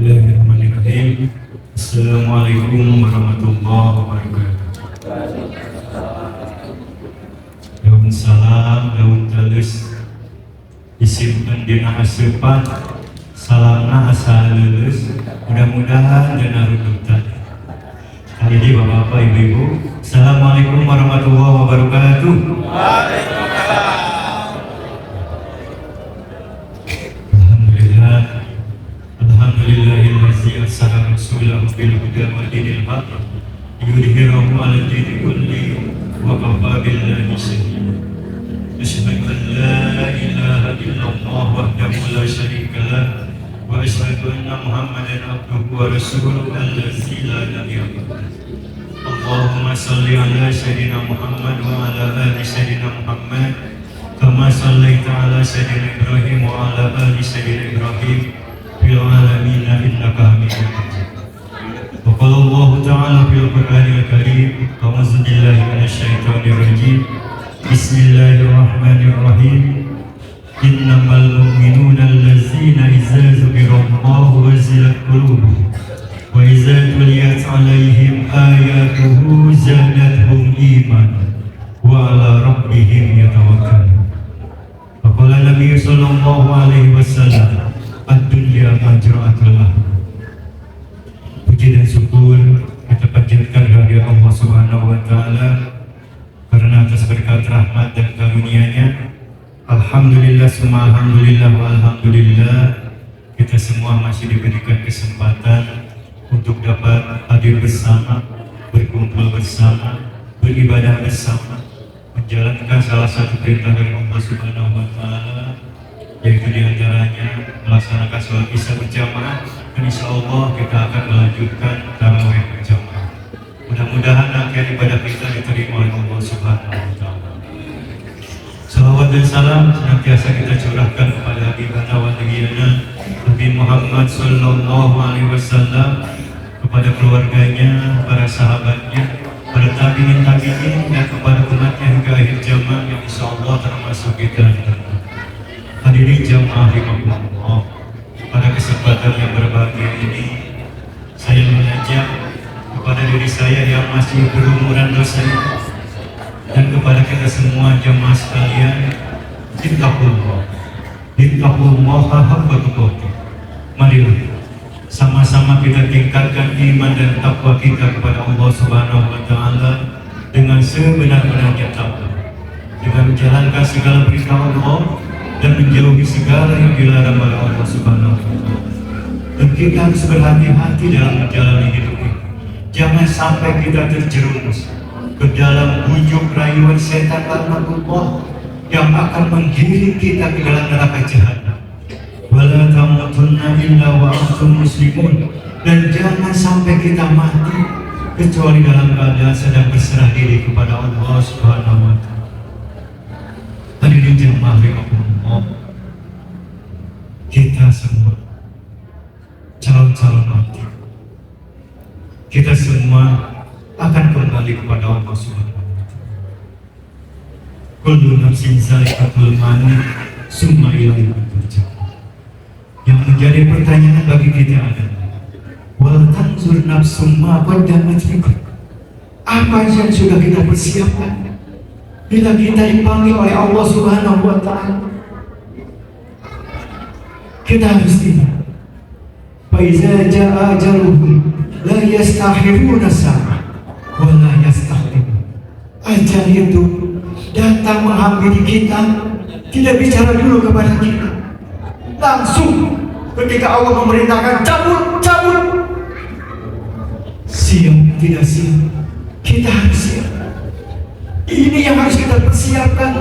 Bismillahirrahmanirrahim. Assalamualaikum warahmatullahi wabarakatuh. Daun salam, daun talus disimpan di asepan, salamna asa lulus, mudah-mudahan dan arudutan. Kali ini bapak-bapak, ibu-ibu, Assalamualaikum warahmatullahi wabarakatuh. Alhamdulillahillazi arsala rasulahu bil huda wa dinil haqq yudhhirahu 'ala dini kulli wa kafa billahi shahida. Asyhadu an la ilaha illallah wahdahu la syarika lah wa asyhadu anna Muhammadan abduhu wa rasuluhu allazi la ilaha illallah. Allahumma shalli 'ala sayyidina Muhammad wa 'ala ali sayyidina Muhammad kama shallaita 'ala sayyidina Ibrahim wa 'ala ali sayyidina Ibrahim fil alamin innaka Hamidum Majid. Wa qala Allah ta'ala fil Qur'anil Karim, a'udzu billahi minasyaitonir rajim. Bismillahirrahmanirrahim. Innamal mu'minuna allazina idza dzukirallahu wajilat qulubuhum wa idza tuliyat 'alaihim ayatuhu zadatuhum imanan wa 'ala rabbihim yatawakkalun. Wa qala Nabi sallallahu alaihi wasallam, ad-dunya majra'atullah. Puji dan syukur kita panjatkan kehadirat Allah Subhanahu wa taala karena atas berkat rahmat dan karunia-Nya. Alhamdulillah summa alhamdulillah wa alhamdulillah, kita semua masih diberikan kesempatan untuk dapat hadir bersama, berkumpul bersama, beribadah bersama, menjalankan salah satu perintah dari Allah Subhanahu wa taala, yaitu diantaranya melaksanakan sholat isya berjamaah, dan insya Allah kita akan melanjutkan tarawih berjamaah. Mudah-mudahan akhir ibadah kita diterima oleh Allah Subhanahu wa taala. Salawat dan salam senantiasa kita curahkan kepada Habibana wa Nabiyana Nabi Muhammad sallallahu alaihi wasallam, kepada keluarganya, para sahabatnya, para tabi'in, dan kepada umatnya hingga akhir zaman yang insya Allah termasuk kita. Hadirin jamaah rahimakumullah, pada kesempatan yang berbahagia ini saya mengajak kepada diri saya yang masih berumuran dosa dan kepada kita semua jamaah sekalian, ittaqullah haqqa tuqatih. Marilah sama-sama kita tingkatkan iman dan takwa kita kepada Allah Subhanahu wa taala dengan sebenar-benarnya takwa, dengan menjalankan segala perintah Allah dan menjauhi segala yang dilarang oleh Allah Subhanahu wa taala. Dan kita harus berhati-hati dalam menjalani hidup ini. Jangan sampai kita terjerumus ke dalam bujuk rayuan setan laknatullah yang akan menggiring kita ke dalam neraka jahanam. Wala tamutunna illa wa antum muslimun, dan jangan sampai kita mati kecuali dalam keadaan sedang berserah diri kepada Allah Subhanahu wa taala. Hadirin jemaah rahimakumullah, kita semua calon-calon mati, kita semua akan kembali kepada Allah Subhanahu wa taala. Kullu nafsin za'iqatul maut summa ilaina turja'un. Yang menjadi pertanyaan bagi kita adalah wal tanzur nafsum ma qaddamat lighad. Apa yang sudah kita persiapkan bila kita dipanggil oleh Allah Subhanahu wa taala? Kita harus ingat, fa iza jaa ajaluhum la yastakhiruna sa'a wa la yastaqdimun. Ajal itu datang menghampiri kita, tidak bicara dulu kepada kita, langsung ketika Allah memerintahkan cabut, siap tidak siap, kita harus siap. Ini yang harus kita persiapkan.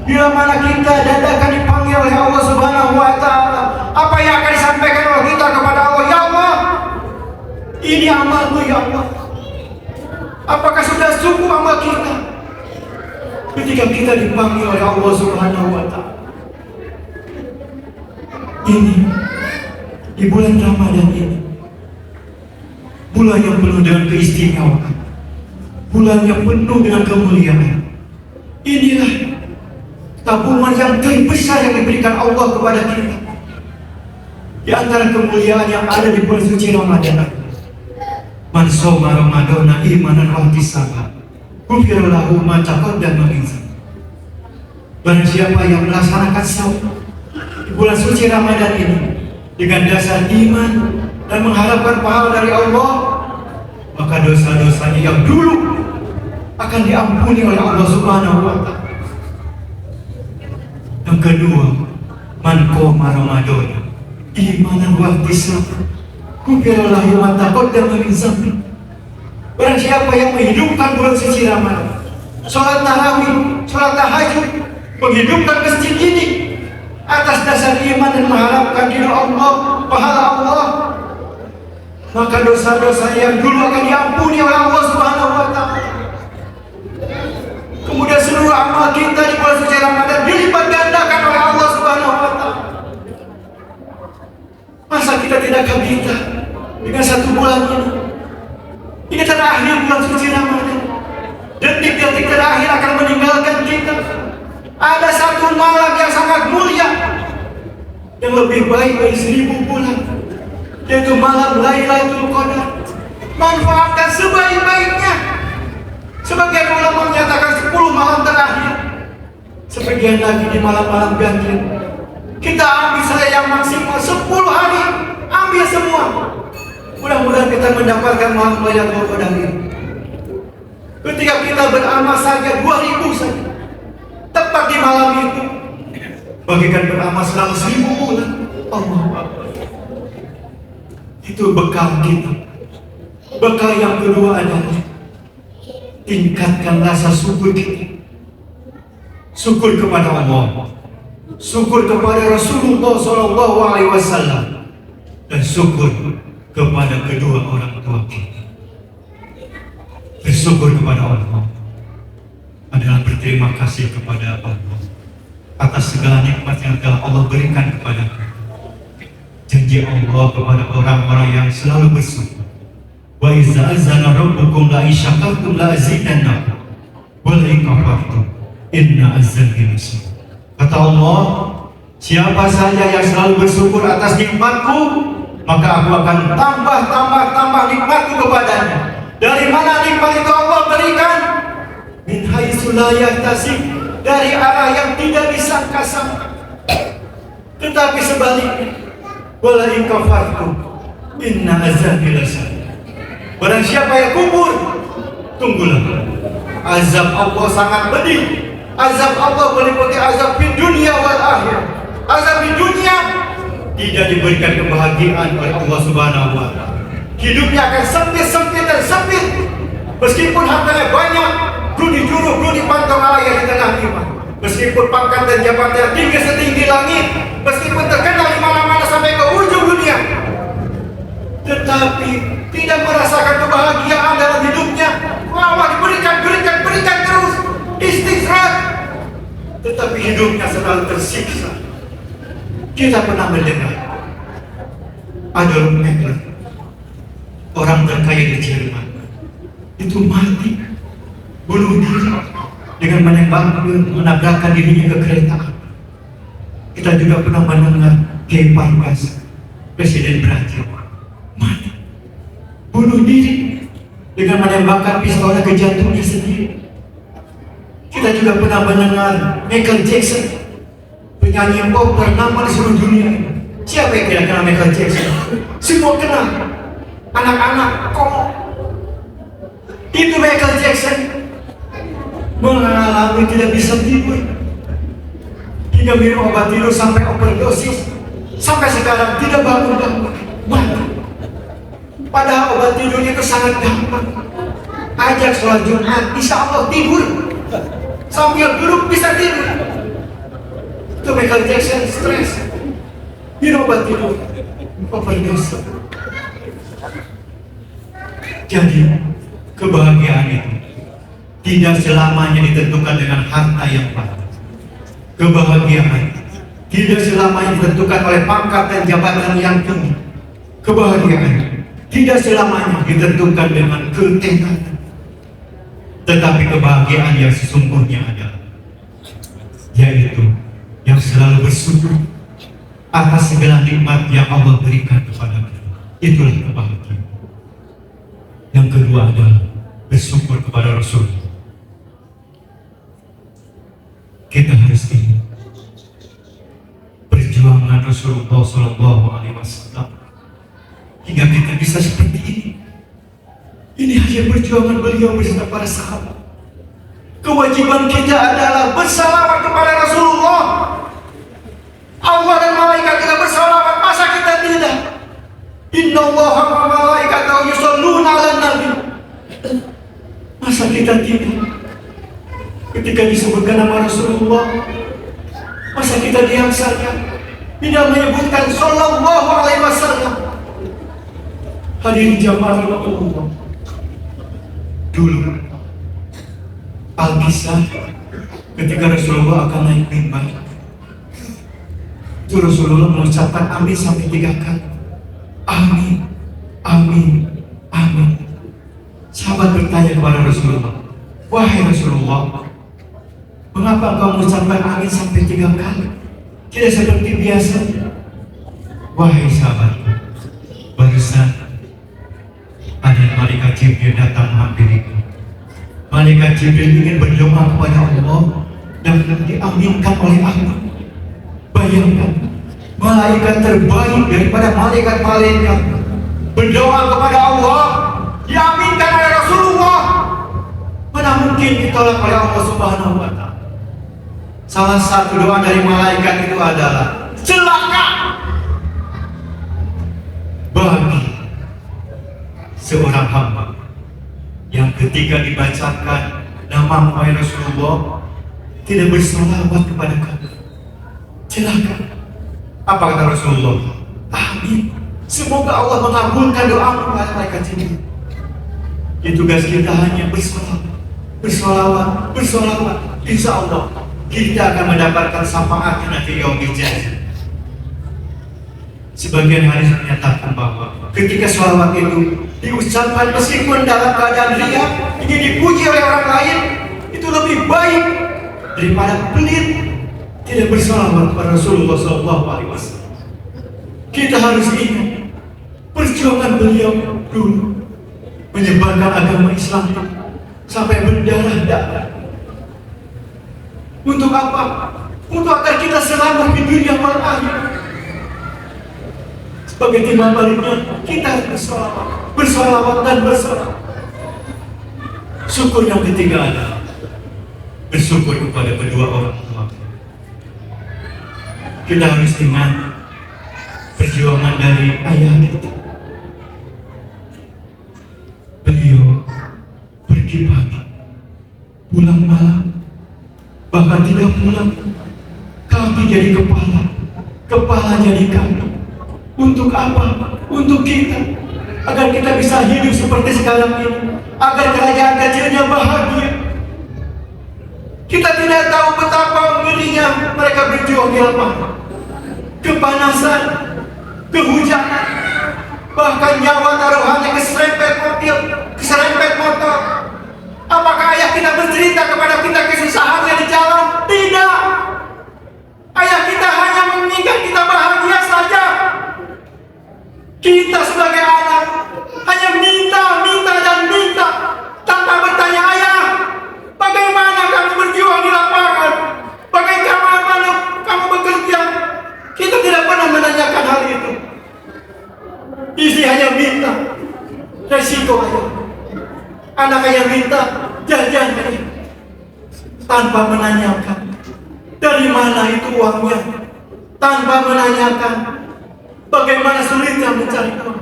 Bila mana kita dadakan dipanggil oleh Allah Subhanahu wa taala, apa yang akan disampaikan oleh kita kepada Allah? Ya Allah, ini amalku ya Allah. Apakah sudah cukup amal kita ketika kita dipanggil oleh Allah Subhanahu wa taala? Ini di bulan Ramadan ini, bulan yang penuh dengan keistimewaan, bulan yang penuh dengan kemuliaan. Inilah tabungan yang terbesar yang diberikan Allah kepada kita. Di antara kemuliaan yang ada di bulan suci Ramadan, man shoma Ramadana imanan wa ihtisaban, ghufira lahu ma taqaddama min dzambi. Barang siapa yang melaksanakan saum di bulan suci Ramadan ini dengan dasar iman dan mengharapkan pahala dari Allah, maka dosa-dosanya yang dulu akan diampuni oleh Allah Subhanahu wa Ta'ala. Yang kedua, man qoma Ramadana imanan wa ihtisaban, ghufira lahu ma taqaddama min dzambi. Barang siapa yang menghidupkan bulan suci Ramadan, sholat tarawih, sholat tahajud, menghidupkan masjid ini atas dasar iman dan mengharapkan ridha Allah, pahala Allah, maka dosa-dosa yang dulu akan diampuni oleh Allah Subhanahu wa Ta'ala. Kemudian seluruh amal kita di bulan suci Ramadan dilipat gandakan oleh Allah Subhanahu wa Ta'ala. Masa kita tidak gembira dengan satu bulan ini? Ini terakhir bulan suci Ramadan. Detik-detik terakhir akan meninggalkan kita. Ada satu malam yang sangat mulia, yang lebih baik dari 1000 bulan, yaitu malam Lailatul Qadar. Manfaatkan sebaik-baiknya. Sebagian ulama menyatakan 10 malam terakhir, sebagian lagi di malam-malam ganjil. Kita ambil saja yang maksimal 10 hari, ambil semua. Mudah-mudahan kita mendapatkan malam Lailatul Qadar ini. Ketika kita beramal saja 2000 saja, tepat di malam itu, bagikan beramal selama 1000 bulan. Allah Akbar. Itu bekal kita. Bekal yang kedua adalah tingkatkan rasa syukur kita. Syukur kepada Allah, syukur kepada Rasulullah SAW, dan syukur kepada kedua orang tua kita. Bersyukur kepada Allah adalah berterima kasih kepada Allah atas segala nikmat yang telah Allah berikan kepada kita. Janji Allah kepada orang-orang yang selalu bersyukur, wa iza azana rabbukum la in syakartum la azidannakum wa la in kafartum inna azabi lasyadid. Kata Allah, siapa saja yang selalu bersyukur atas nikmatku, maka aku akan tambah nikmatku kepadanya. Dari mana nikmat itu Allah berikan? Min haitsu la yahtasib, dari arah yang tidak disangka-sangka. Tetapi sebaliknya, wala in kafartum inna azabi lasyadid. Barang siapa yang kufur, tunggulah azab Allah sangat pedih. Azab Allah meliputi azab di dunia wal akhir. Azab di dunia tidak diberikan kebahagiaan oleh Allah Subhanahu wa Ta'ala. Hidupnya akan sempit dan sempit. Meskipun hartanya banyak, guni juru, guni pantang ayah di tengah iman. Meskipun pangkat dan jabatan tinggi setinggi langit, meskipun terkenal di mana-mana sampai ke ujung dunia, tetapi tidak merasakan kebahagiaan dalam hidupnya. Allah diberikan terus istirahat, tetapi hidupnya selalu tersiksa. Kita pernah mendengar Adolf Hitler, orang terkaya di Jerman, itu mati, bunuh diri dengan menabrakkan dirinya ke kereta api. Kita juga pernah mendengar Guy Parvas, Presiden Brazil, mati, bunuh diri dengan menembakkan pistolnya ke jantungnya sendiri. Kita juga pernah mendengar Michael Jackson, penyanyi pop ternama di seluruh dunia. Siapa yang tidak kenal Michael Jackson? Semua kenal. Anak-anak kok. Itu Michael Jackson mengalami tidak bisa tidur, hingga minum obat tidur sampai overdosis. Sampai sekarang tidak bangun-bangun, mati. Padahal obat tidurnya itu sangat gampang. Ajak sholat Jumat, insya Allah tidur. Sambil duduk bisa tidur. Itu Michael Jackson stres, minum obat tidur, overdosis. Jadi kebahagiaan itu tidak selamanya ditentukan dengan harta yang banyak. Kebahagiaan tidak selamanya ditentukan oleh pangkat dan jabatan yang tinggi. Kebahagiaan tidak selamanya ditentukan dengan ketenaran. Tetapi kebahagiaan yang sesungguhnya adalah yaitu yang selalu bersyukur, atas segala nikmat yang Allah berikan kepada kita. Itulah kebahagiaan. Yang kedua adalah bersyukur kepada Rasul. Kita harus ingat perjuangan Rasulullah SAW hingga kita bisa seperti ini. Ini hanya perjuangan beliau beserta para sahabat. Kewajiban kita adalah bersalawat kepada Rasulullah. Allah dan malaikat kita bersalawat, masa kita tidak? Innallaha wa malaikatahu yusholluna 'alan nabi. Masa kita tidak? Ketika disebutkan nama Rasulullah, masa kita diam saja? Tidak menyebutkan sallallahu alaihi wasallam. Hadirin jamaah Allah. Dulu Al-Kisah ketika Rasulullah akan naik mimbar, itu Rasulullah mengucapkan amin sampai 3 kali. Amin, amin, amin. Sahabat bertanya kepada Rasulullah, wahai Rasulullah, mengapa engkau mengucapkan amin sampai 3 kali? Tidak seperti biasa. Wahai sahabat, barusan ada malaikat Jibril datang menghampiriku. Malaikat Jibril ingin berdoa kepada Allah dan diaminkan oleh Allah. Bayangkan, malaikat terbaik daripada malaikat-malaikat berdoa kepada Allah, diaminkan oleh Rasulullah. Mana mungkin ditolak oleh Allah Subhanahu wa Ta'ala? Salah satu doa dari malaikat itu adalah celaka bagi seorang hamba yang ketika dibacakan nama oleh Rasulullah tidak bersalawat kepada kamu. Celaka. Apa kata Rasulullah? Amin. Semoga Allah mengabulkan doamu kepada malaikat Jibril. Tugas kita hanya bersalawat. Insya Allah kita akan mendapatkan syafaat nanti yaumil jannah. Sebagian hadis menyatakan bahwa ketika sholawat itu diucapkan meskipun dalam keadaan riya, ingin dipuji oleh orang lain, itu lebih baik daripada pelit tidak bersalawat kepada Rasulullah SAW. Kita harus ingat perjuangan beliau dulu menyebarkan agama Islam sampai berdarah-darah. Untuk apa? Untuk agar kita selamat di dunia wal akhirah. Sebagai timbal baliknya, kita harus bersalawat dan bersalawat. Syukur yang ketiga adalah bersyukur kepada kedua orang tua. Kita harus ingat perjuangan dari ayah kita. Beliau pergi pagi, pulang malam, bahkan tidak pulang. Kami jadi kepala jadi kami. Untuk apa? Untuk kita, agar kita bisa hidup seperti sekarang ini, agar kerajaan kecilnya bahagia. Kita tidak tahu betapa ngerinya mereka berjuang di lapangan, kepanasan, kehujanan, bahkan nyawa taruhannya keserempet mobil, keserempet motor. Apakah ayah kita bercerita kepada kita kesusahannya di jalan? Tidak. Ayah kita hanya menginginkan kita bahagia saja. Kita sebagai anak hanya minta tanpa bertanya, ayah, bagaimana kamu berjuang di lapangan? Bagaimana kamu bekerja? Kita tidak pernah menanyakan hal itu. Isi hanya minta. Resiko ayah. Anak ayah minta jajan tanpa menanyakan dari mana itu uangnya, tanpa menanyakan bagaimana sulitnya mencari uang.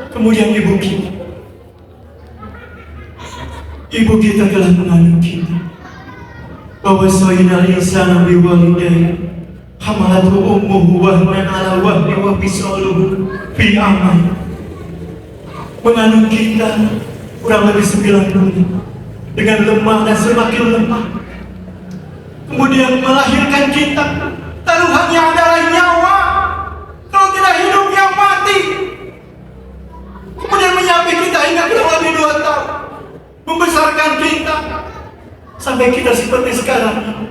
Kemudian ibu kita telah mengandung kita. Bahwa sayyidina insana biwalidayhi hamalatu ummuhu wahnan ala wahni wa fisaluhu fi amai. Mengandung kita kurang lebih 9 bulan dengan lemah dan semakin lemah. Kemudian melahirkan kita. Taruhannya adalah nyawa. Kalau tidak hidup yang mati. Kemudian menyapih kita hingga kurang lebih 2 tahun. Membesarkan kita sampai kita seperti sekarang.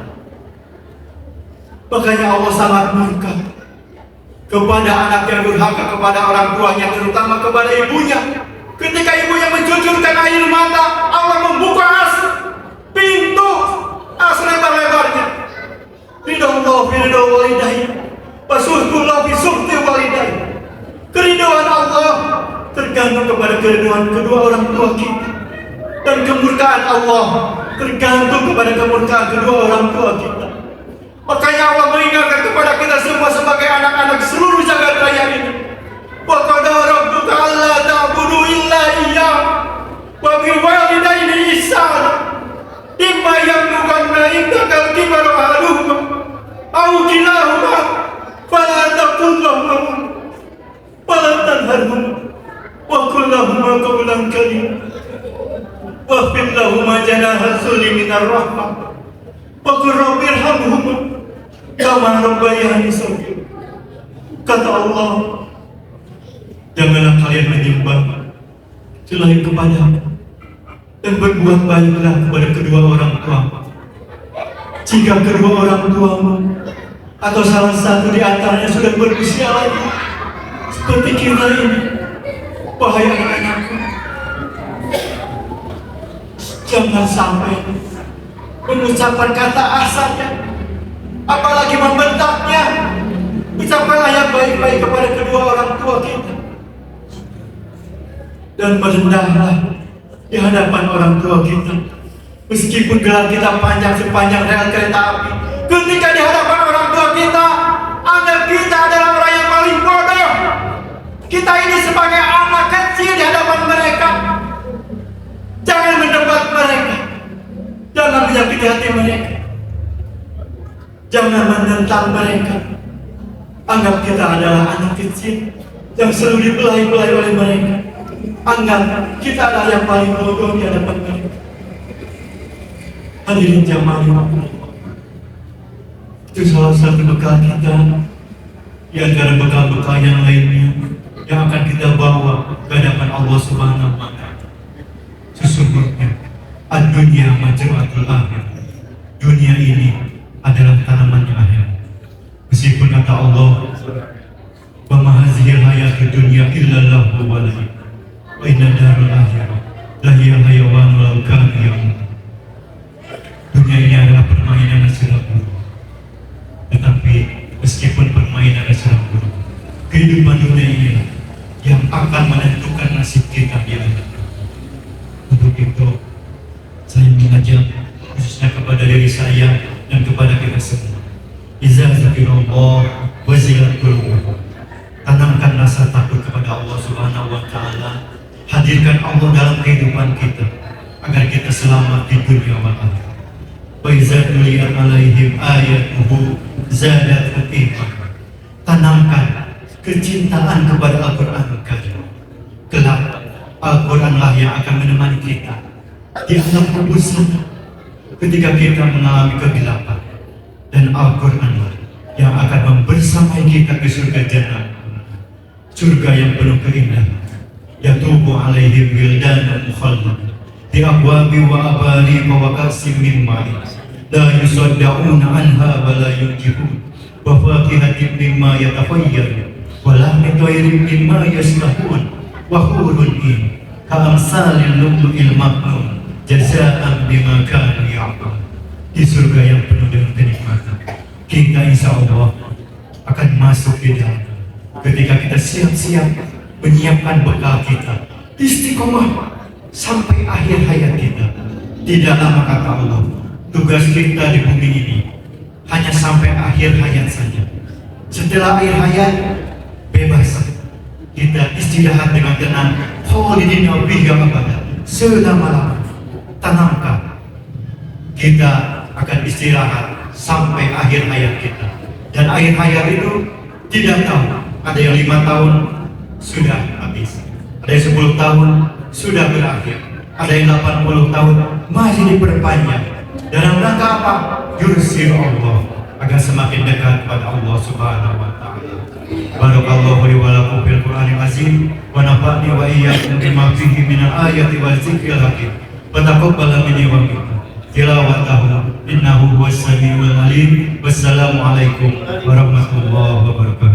Makanya Allah sangat murka kepada anak yang durhaka kepada orang tuanya, terutama kepada ibunya. Ketika ibunya mencucurkan air mata, Allah membuka pintu lebar-lebarnya. Ridho Allah fi ridho walidayya, wasuhullah fi suhti walidayya. Keridhaan Allah tergantung kepada keridhaan kedua orang tua kita, dan kemurkaan Allah tergantung kepada kemurkaan kedua orang tua kita. Makanya Allah mengingatkan kepada kita semua sebagai anak-anak seluruh jagat raya ini. Wa qada rabbuka alla ta'budu illa iyyah wa bil walidayni ihsana imma yablughanna indakal kibara ahaduhuma aw kilahuma fala taqul lahuma wa la tanharhuma wa qul lahuma qawlan karima wa khfid lahuma janaha dhulli minar rahmah wa qur rabbi irhamhuma kama rabbayani shaghira. Kata Allah, janganlah kalian menyembah selain kepada-Mu dan berbuat baiklah kepada kedua orang tua. Jika kedua orang tuamu atau salah satu di antaranya sudah berusia lagi seperti kita ini, wahai anak-anakku, jangan sampai mengucapkan kata asanya, apalagi membentaknya. Ucapkanlah yang baik-baik kepada kedua orang tua kita, dan merendahlah di hadapan orang tua kita. Meskipun gelar kita panjang sepanjang rel kereta api, ketika di hadapan orang tua kita, anggap kita adalah orang yang paling bodoh. Kita ini sebagai anak kecil di hadapan mereka. Jangan mendebat mereka, jangan menyakiti hati mereka, jangan menentang mereka. Anggap kita adalah anak kecil yang selalu dibelai-belai oleh mereka. Anggap kita adalah yang paling bodoh di hadapan mereka. Hadirin jamaah itu salah satu bekal kita di antara bekal-bekal yang lainnya yang akan kita bawa ke hadapan Allah Subhanahu wa Ta'ala. Sesungguhnya ad-dunya majma'atul akhir. Dunia ini adalah tanaman akhir. Meskipun kata Allah, wa ma hadhil hayatud dunya illa lahu wa lahu wa inna darul akhirah la hiya hayawanul law kanu ya'lamun. Dunia ini adalah permainan dan sudah buruk. Tetapi meskipun permainan dan sudah buruk, kehidupan dunia ini yang akan menentukan nasib kita di akhirat. Untuk itu saya mengajak khususnya kepada diri saya dan kepada kita semua, iza dzikirullah wazilat qulubukum. Tanamkan rasa takut kepada Allah Subhanahu wa Ta'ala. Hadirkan Allah dalam kehidupan kita agar kita selamat di dunia wal akhirat. Wa iza tuliyat alaihim ayatuhu zadatuhum imanan. Tanamkan kecintaan kepada Al-Qur'an Karim. Kelak Al-Qur'anlah yang akan menemani kita di alam kubur sana ketika kita mengalami kegelapan, dan Al-Qur'anlah yang akan membersamai kita ke surga jannah, surga yang penuh keindahan. Yatubu alaihim wildanun mukhalladun bi abwabi wa abari wa kasim min ma'in la yusaddauna anha wa la yunjibun wa faqihatin mimma yatafayyarun wa lahmi tayrin mimma yashtahun wa hurun in ka'amsalil lu'lu'il maknun jazaa'an bima kanu ya'malun. Di surga yang penuh dengan kenikmatan, kita insya Allah akan masuk di dalam ketika kita siap-siap menyiapkan bekal kita istiqomah sampai akhir hayat kita. Tidak lama kata Allah, tugas kita di bumi ini hanya sampai akhir hayat saja. Setelah akhir hayat bebas, kita istirahat dengan tenang, khalidina fiha abada, selama-lamanya. Tanamkan kita akan istirahat sampai akhir hayat kita, dan akhir hayat itu tidak tahu, ada yang 5 tahun sudah habis, ada yang 10 tahun sudah berakhir, ada yang 80 tahun masih diperpanjang. Dalam rangka apa? Yursil Allah, agar semakin dekat kepada Allah Subhanahu wa Ta'ala. Barakallahu li wa lakum fil Qur'anil azim wa nafa'ni wa iyyakum bima fihi minal ayati wa dzikril hakim. Fataqabbal minni wa minkum tilawatahu innahu huwas samiul alim. Wassalamu Wassalamualaikum warahmatullahi wabarakatuh.